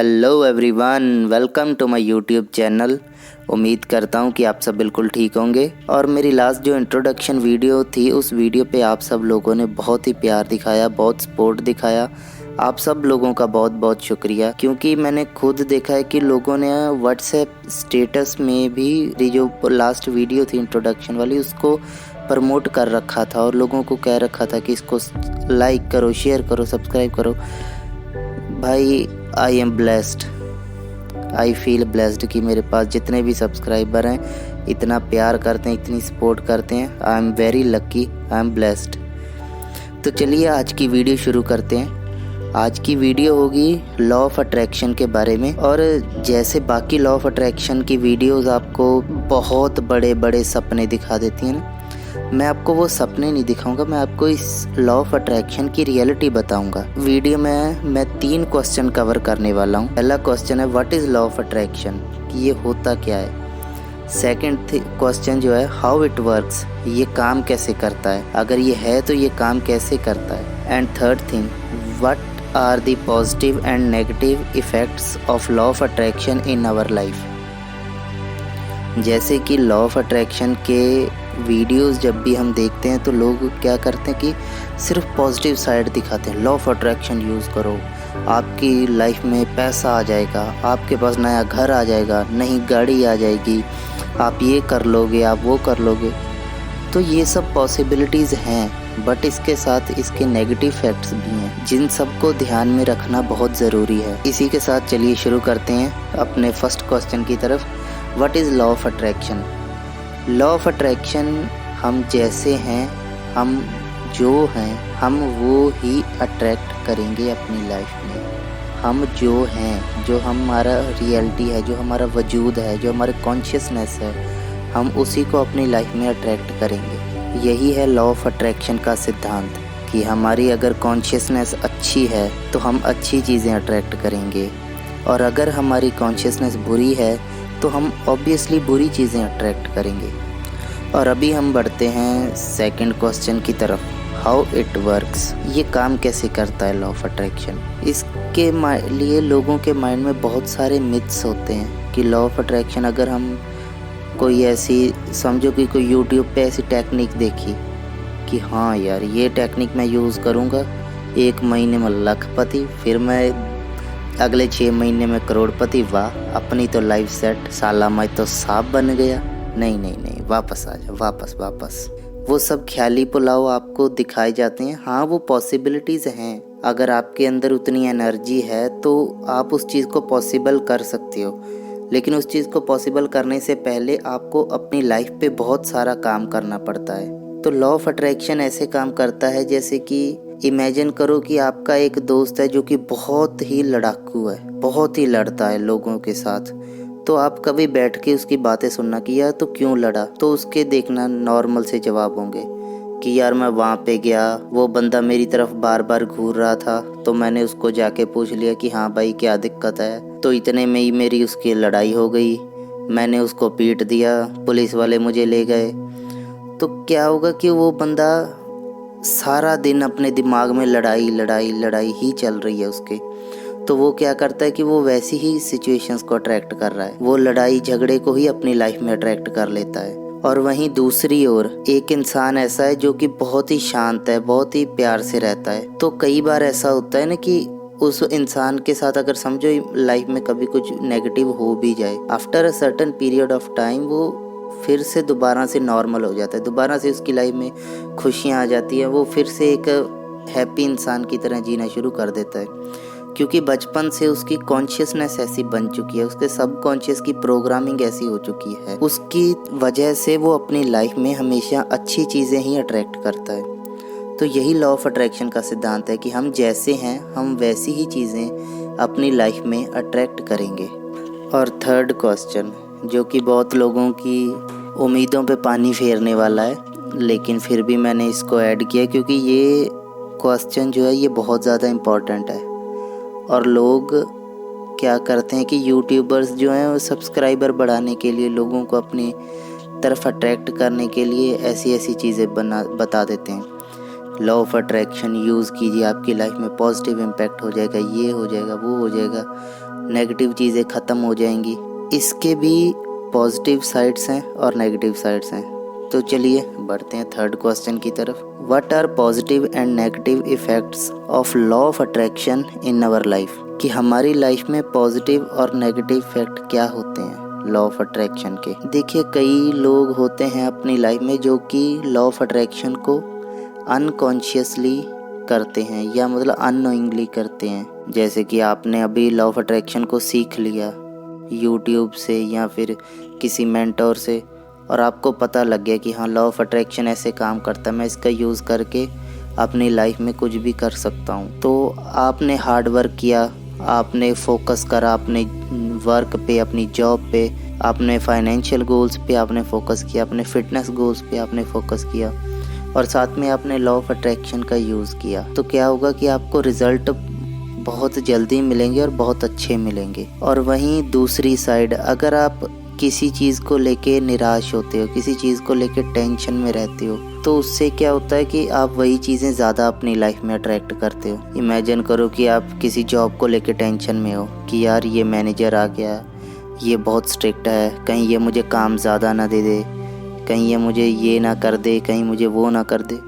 Hello everyone, welcome to my YouTube channel. उम्मीद करता हूँ कि आप सब बिल्कुल ठीक होंगे। और मेरी लास्ट जो इंट्रोडक्शन वीडियो थी, उस वीडियो पे आप सब लोगों ने बहुत ही प्यार दिखाया, बहुत सपोर्ट दिखाया। आप सब लोगों का बहुत बहुत शुक्रिया, क्योंकि मैंने खुद देखा है कि लोगों ने व्हाट्सएप स्टेटस में भी जो लास्ट वीडियो थी इंट्रोडक्शन वाली, उसको प्रमोट कर रखा था और लोगों को कह रखा था कि इसको लाइक करो, शेयर करो, सब्सक्राइब करो। भाई I am blessed, I feel blessed कि मेरे पास जितने भी सब्सक्राइबर हैं इतना प्यार करते हैं, इतनी सपोर्ट करते हैं। I am very lucky, I am blessed. तो चलिए आज की वीडियो शुरू करते हैं। आज की वीडियो होगी लॉ ऑफ अट्रैक्शन के बारे में। और जैसे बाकी लॉ ऑफ अट्रैक्शन की वीडियोस आपको बहुत बड़े बड़े सपने दिखा देती हैं ना, मैं आपको वो सपने नहीं दिखाऊंगा, मैं आपको इस लॉ ऑफ अट्रैक्शन की रियलिटी बताऊंगा। वीडियो में मैं 3 क्वेश्चन कवर करने वाला हूँ। पहला क्वेश्चन है what is law of attraction, कि ये होता क्या है। सेकंड क्वेश्चन जो है हाउ इट वर्क्स, ये काम कैसे करता है, अगर ये है तो ये काम कैसे करता है। And third thing, what are the positive and negative effects of law of attraction in our life. जैसे कि लॉ ऑफ अट्रैक्शन के वीडियोस जब भी हम देखते हैं तो लोग क्या करते हैं कि सिर्फ पॉजिटिव साइड दिखाते हैं। लॉ ऑफ अट्रैक्शन यूज़ करो, आपकी लाइफ में पैसा आ जाएगा, आपके पास नया घर आ जाएगा, नई गाड़ी आ जाएगी, आप ये कर लोगे, आप वो कर लोगे। तो ये सब पॉसिबिलिटीज़ हैं, बट इसके साथ इसके नेगेटिव फैक्ट्स भी हैं, जिन सबको ध्यान में रखना बहुत ज़रूरी है। इसी के साथ चलिए शुरू करते हैं अपने फर्स्ट क्वेश्चन की तरफ। What is law of attraction. Law of attraction, हम जैसे हैं, हम जो हैं, हम वो ही अट्रैक्ट करेंगे अपनी लाइफ में। हम जो हैं, जो हमारा रियलिटी है, जो हमारा वजूद है, जो हमारे कॉन्शियसनेस है, हम उसी को अपनी लाइफ में अट्रैक्ट करेंगे। यही है लॉ ऑफ अट्रैक्शन का सिद्धांत, कि हमारी अगर कॉन्शियसनेस अच्छी है तो हम अच्छी चीज़ें अट्रैक्ट करेंगे, और अगर हमारी कॉन्शियसनेस बुरी है तो हम ऑब्वियसली बुरी चीज़ें अट्रैक्ट करेंगे। और अभी हम बढ़ते हैं सेकंड क्वेश्चन की तरफ, हाउ इट वर्क्स, ये काम कैसे करता है लॉ ऑफ अट्रैक्शन। इसके लिए लोगों के माइंड में बहुत सारे मिथ्स होते हैं कि लॉ ऑफ अट्रैक्शन, अगर हम कोई ऐसी समझो कि कोई यूट्यूब पे ऐसी टेक्निक देखी कि हाँ यार ये टेक्निक मैं यूज़ करूँगा, 1 महीने में लखपति, फिर मैं अगले 6 महीने में करोड़पति, वाह अपनी तो लाइफ सेट, साला मैं तो सांप बन गया। नहीं नहीं नहीं, वापस आ जाओ, वापस। वो सब ख्याली पुलाव आपको दिखाए जाते हैं। हाँ वो पॉसिबिलिटीज़ हैं, अगर आपके अंदर उतनी एनर्जी है तो आप उस चीज़ को पॉसिबल कर सकते हो, लेकिन उस चीज़ को पॉसिबल करने से पहले आपको अपनी लाइफ पे बहुत सारा काम करना पड़ता है। तो लॉ ऑफ अट्रैक्शन ऐसे काम करता है जैसे कि इमेजिन करो कि आपका एक दोस्त है जो कि बहुत ही लड़ाकू है, बहुत ही लड़ता है लोगों के साथ। तो आप कभी बैठ के उसकी बातें सुनना कि यार तो क्यों लड़ा, तो उसके देखना नॉर्मल से जवाब होंगे कि यार मैं वहाँ पे गया, वो बंदा मेरी तरफ बार बार घूर रहा था, तो मैंने उसको जाके पूछ लिया कि हाँ भाई क्या दिक्कत है, तो इतने में ही मेरी उसकी लड़ाई हो गई, मैंने उसको पीट दिया, पुलिस वाले मुझे ले गए। तो क्या होगा कि वो बंदा सारा दिन अपने दिमाग में लड़ाई ही चल रही है उसके। तो वो क्या करता है कि वो वैसी ही सिचुएशंस को अट्रैक्ट कर रहा है, वो लड़ाई झगड़े को ही अपनी लाइफ में अट्रैक्ट कर लेता है। और वहीं दूसरी ओर एक इंसान ऐसा है जो कि बहुत ही शांत है, बहुत ही प्यार से रहता है। तो कई बार ऐसा होता है ना कि उस इंसान के साथ अगर समझो लाइफ में कभी कुछ नेगेटिव हो भी जाए, after a certain period of time वो फिर से दोबारा से नॉर्मल हो जाता है, दोबारा से उसकी लाइफ में खुशियाँ आ जाती हैं, वो फिर से एक हैप्पी इंसान की तरह जीना शुरू कर देता है, क्योंकि बचपन से उसकी कॉन्शियसनेस ऐसी बन चुकी है, उसके सबकॉन्शियस की प्रोग्रामिंग ऐसी हो चुकी है, उसकी वजह से वो अपनी लाइफ में हमेशा अच्छी चीज़ें ही अट्रैक्ट करता है। तो यही लॉ ऑफ अट्रैक्शन का सिद्धांत है कि हम जैसे हैं हम वैसी ही चीज़ें अपनी लाइफ में अट्रैक्ट करेंगे। और थर्ड क्वेश्चन, जो कि बहुत लोगों की उम्मीदों पे पानी फेरने वाला है, लेकिन फिर भी मैंने इसको ऐड किया क्योंकि ये क्वेश्चन जो है ये बहुत ज़्यादा इम्पॉर्टेंट है। और लोग क्या करते हैं कि यूट्यूबर्स जो हैं वो सब्सक्राइबर बढ़ाने के लिए, लोगों को अपनी तरफ अट्रैक्ट करने के लिए ऐसी ऐसी चीज़ें बता देते हैं। लॉ ऑफ अट्रैक्शन यूज़ कीजिए, आपकी लाइफ में पॉजिटिव इम्पैक्ट हो जाएगा, ये हो जाएगा, वो हो जाएगा। नेगेटिव चीज़ें ख़त्म हो जाएंगी। इसके भी पॉजिटिव साइड्स हैं और नेगेटिव साइड्स हैं। तो चलिए बढ़ते हैं थर्ड क्वेश्चन की तरफ। What are positive and negative effects of law of attraction in our life, कि हमारी लाइफ में पॉजिटिव और नेगेटिव इफ़ेक्ट क्या होते हैं लॉ ऑफ अट्रैक्शन के। देखिए, कई लोग होते हैं अपनी लाइफ में जो कि लॉ ऑफ अट्रैक्शन को अनकॉन्शियसली करते हैं या मतलब अननोइंगली करते हैं। जैसे कि आपने अभी लॉ ऑफ अट्रैक्शन को सीख लिया यूट्यूब से या फिर किसी मेंटोर से, और आपको पता लग गया कि हाँ, लॉ ऑफ अट्रैक्शन ऐसे काम करता है, मैं इसका यूज़ करके अपनी लाइफ में कुछ भी कर सकता हूँ। तो आपने हार्ड वर्क किया, आपने फोकस करा अपने वर्क पे, अपनी जॉब पे, आपने फाइनेंशियल गोल्स पे आपने फोकस किया, अपने फिटनेस गोल्स पे आपने फोकस किया, और साथ में आपने लॉ ऑफ अट्रैक्शन का यूज़ किया। तो क्या होगा कि आपको रिज़ल्ट बहुत जल्दी मिलेंगे और बहुत अच्छे मिलेंगे। और वहीं दूसरी साइड, अगर आप किसी चीज़ को लेके निराश होते हो, किसी चीज़ को लेके टेंशन में रहते हो, तो उससे क्या होता है कि आप वही चीज़ें ज़्यादा अपनी लाइफ में अट्रैक्ट करते हो। इमेजिन करो कि आप किसी जॉब को लेके टेंशन में हो कि यार ये मैनेजर आ गया, ये बहुत स्ट्रिक्ट है, कहीं ये मुझे काम ज़्यादा ना दे दे, कहीं ये मुझे ये ना कर दे, कहीं मुझे वो ना कर दे।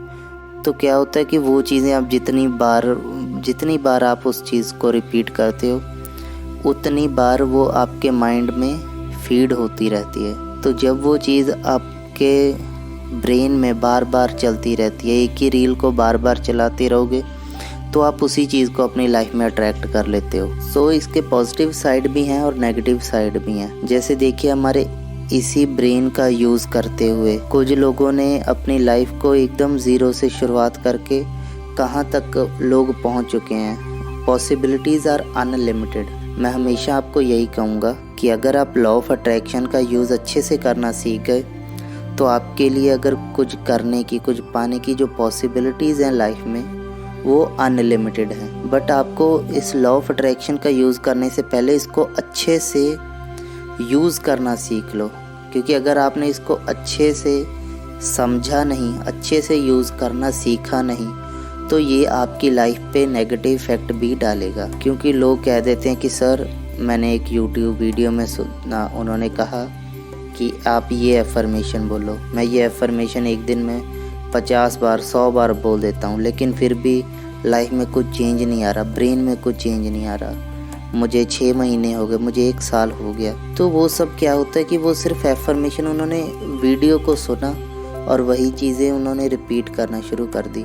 तो क्या होता है कि वो चीज़ें आप जितनी बार आप उस चीज़ को रिपीट करते हो, उतनी बार वो आपके माइंड में फीड होती रहती है। तो जब वो चीज़ आपके ब्रेन में बार बार चलती रहती है, एक ही रील को बार बार चलाते रहोगे, तो आप उसी चीज़ को अपनी लाइफ में अट्रैक्ट कर लेते हो। सो इसके पॉजिटिव साइड भी हैं और नेगेटिव साइड भी हैं। जैसे देखिए, हमारे इसी ब्रेन का यूज़ करते हुए कुछ लोगों ने अपनी लाइफ को एकदम ज़ीरो से शुरुआत करके कहाँ तक लोग पहुँच चुके हैं। Possibilities are unlimited. मैं हमेशा आपको यही कहूँगा कि अगर आप लॉ ऑफ अट्रैक्शन का यूज़ अच्छे से करना सीख गए, तो आपके लिए अगर कुछ करने की, कुछ पाने की जो पॉसिबिलिटीज़ हैं लाइफ में, वो अनलिमिटेड हैं। बट आपको इस लॉ ऑफ अट्रैक्शन का यूज़ करने से पहले इसको अच्छे से यूज़ करना सीख लो, क्योंकि अगर आपने इसको अच्छे से समझा नहीं, अच्छे से यूज़ करना सीखा नहीं, तो ये आपकी लाइफ पे नेगेटिव इफ़ेक्ट भी डालेगा। क्योंकि लोग कह देते हैं कि सर, मैंने एक यूट्यूब वीडियो में सुना, उन्होंने कहा कि आप ये एफर्मेशन बोलो। मैं ये एफर्मेशन एक दिन में 50 बार 100 बार बोल देता हूँ, लेकिन फिर भी लाइफ में कुछ चेंज नहीं आ रहा, ब्रेन में कुछ चेंज नहीं आ रहा। मुझे 6 महीने हो गए, मुझे 1 साल हो गया। तो वो सब क्या होता है कि वो सिर्फ एफर्मेशन, उन्होंने वीडियो को सुना और वही चीज़ें उन्होंने रिपीट करना शुरू कर दी।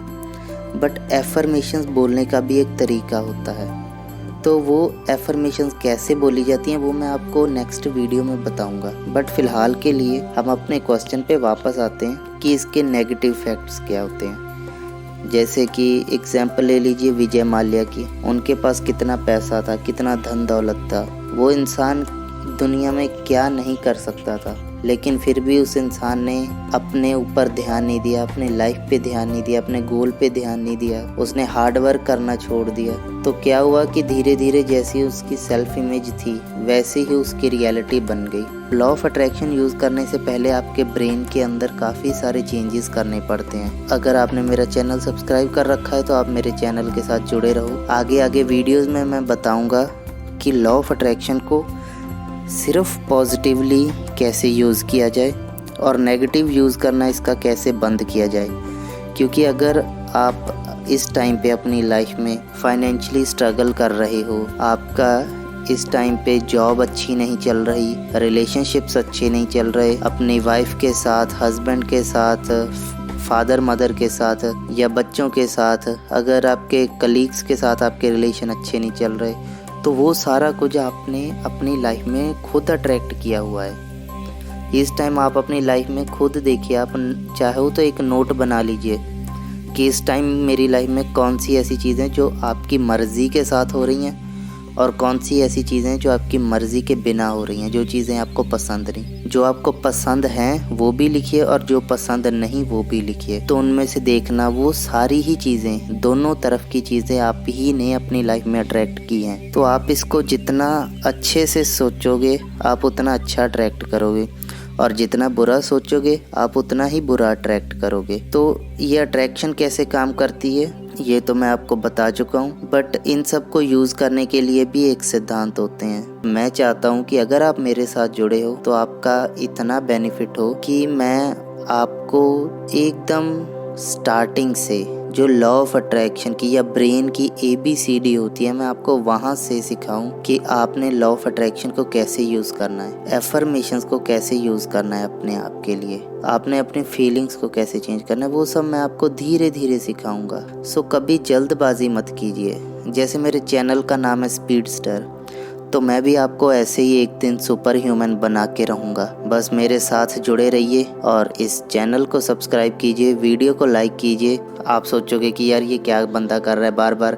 बट एफर्मेशंस बोलने का भी एक तरीका होता है। तो वो एफर्मेशंस कैसे बोली जाती हैं वो मैं आपको नेक्स्ट वीडियो में बताऊंगा। बट फ़िलहाल के लिए हम अपने क्वेश्चन पे वापस आते हैं कि इसके नेगेटिव फैक्ट्स क्या होते हैं। जैसे कि एग्जाम्पल ले लीजिए विजय माल्या की। उनके पास कितना पैसा था, कितना धन दौलत था, वो इंसान दुनिया में क्या नहीं कर सकता था, लेकिन फिर भी उस इंसान ने अपने ऊपर ध्यान नहीं दिया, अपने लाइफ पे ध्यान नहीं दिया, अपने गोल पे ध्यान नहीं दिया, उसने हार्ड वर्क करना छोड़ दिया। तो क्या हुआ कि धीरे धीरे जैसी उसकी सेल्फ इमेज थी वैसे ही उसकी रियलिटी बन गई। लॉ ऑफ अट्रैक्शन यूज़ करने से पहले आपके ब्रेन के अंदर काफ़ी सारे चेंजेस करने पड़ते हैं। अगर आपने मेरा चैनल सब्सक्राइब कर रखा है तो आप मेरे चैनल के साथ जुड़े रहो। आगे वीडियोज़ में मैं बताऊँगा कि लॉ ऑफ अट्रैक्शन को सिर्फ पॉजिटिवली कैसे यूज़ किया जाए और नेगेटिव यूज़ करना इसका कैसे बंद किया जाए। क्योंकि अगर आप इस टाइम पे अपनी लाइफ में फाइनेंशियली स्ट्रगल कर रहे हो, आपका इस टाइम पे जॉब अच्छी नहीं चल रही, रिलेशनशिप्स अच्छे नहीं चल रहे, अपनी वाइफ के साथ, हस्बैंड के साथ, फादर मदर के साथ या बच्चों के साथ, अगर आपके कलीग्स के साथ आपके रिलेशन अच्छे नहीं चल रहे, तो वो सारा कुछ आपने अपनी लाइफ में खुद अट्रैक्ट किया हुआ है। इस टाइम आप अपनी लाइफ में खुद देखिए, आप चाहो तो एक नोट बना लीजिए कि इस टाइम मेरी लाइफ में कौन सी ऐसी चीज़ें जो आपकी मर्ज़ी के साथ हो रही हैं और कौन सी ऐसी चीज़ें जो आपकी मर्ज़ी के बिना हो रही हैं, जो चीज़ें आपको पसंद नहीं। जो आपको पसंद हैं वो भी लिखिए और जो पसंद नहीं वो भी लिखिए। तो उनमें से देखना वो सारी ही चीज़ें, दोनों तरफ की चीज़ें आप ही ने अपनी लाइफ में अट्रैक्ट की हैं। तो आप इसको जितना अच्छे से सोचोगे आप उतना अच्छा अट्रैक्ट करोगे, और जितना बुरा सोचोगे आप उतना ही बुरा अट्रैक्ट करोगे। तो ये अट्रैक्शन कैसे काम करती है ये तो मैं आपको बता चुका हूँ, बट इन सब को यूज़ करने के लिए भी एक सिद्धांत होते हैं। मैं चाहता हूँ कि अगर आप मेरे साथ जुड़े हो तो आपका इतना बेनिफिट हो कि मैं आपको एकदम स्टार्टिंग से जो लॉ ऑफ अट्रैक्शन की या ब्रेन की ABCD होती है, मैं आपको वहाँ से सिखाऊं कि आपने लॉ ऑफ अट्रैक्शन को कैसे यूज़ करना है, एफर्मेशंस को कैसे यूज़ करना है अपने आप के लिए, आपने अपनी फीलिंग्स को कैसे चेंज करना है, वो सब मैं आपको धीरे धीरे सिखाऊंगा। सो कभी जल्दबाजी मत कीजिए। जैसे मेरे चैनल का नाम है स्पीडस्टर, तो मैं भी आपको ऐसे ही एक दिन सुपर ह्यूमन बना के रहूँगा। बस मेरे साथ जुड़े रहिए और इस चैनल को सब्सक्राइब कीजिए, वीडियो को लाइक कीजिए। आप सोचोगे कि यार ये क्या बंदा कर रहा है, बार बार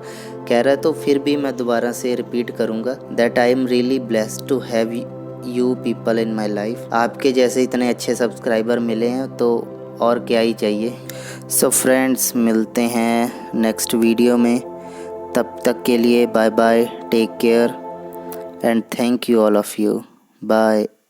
कह रहा है, तो फिर भी मैं दोबारा से रिपीट करूँगा that I am really blessed to have you people in my life. आपके जैसे इतने अच्छे सब्सक्राइबर मिले हैं तो और क्या ही चाहिए। सो फ्रेंड्स, मिलते हैं नेक्स्ट वीडियो में। तब तक के लिए bye bye, take care and thank you all of you. Bye.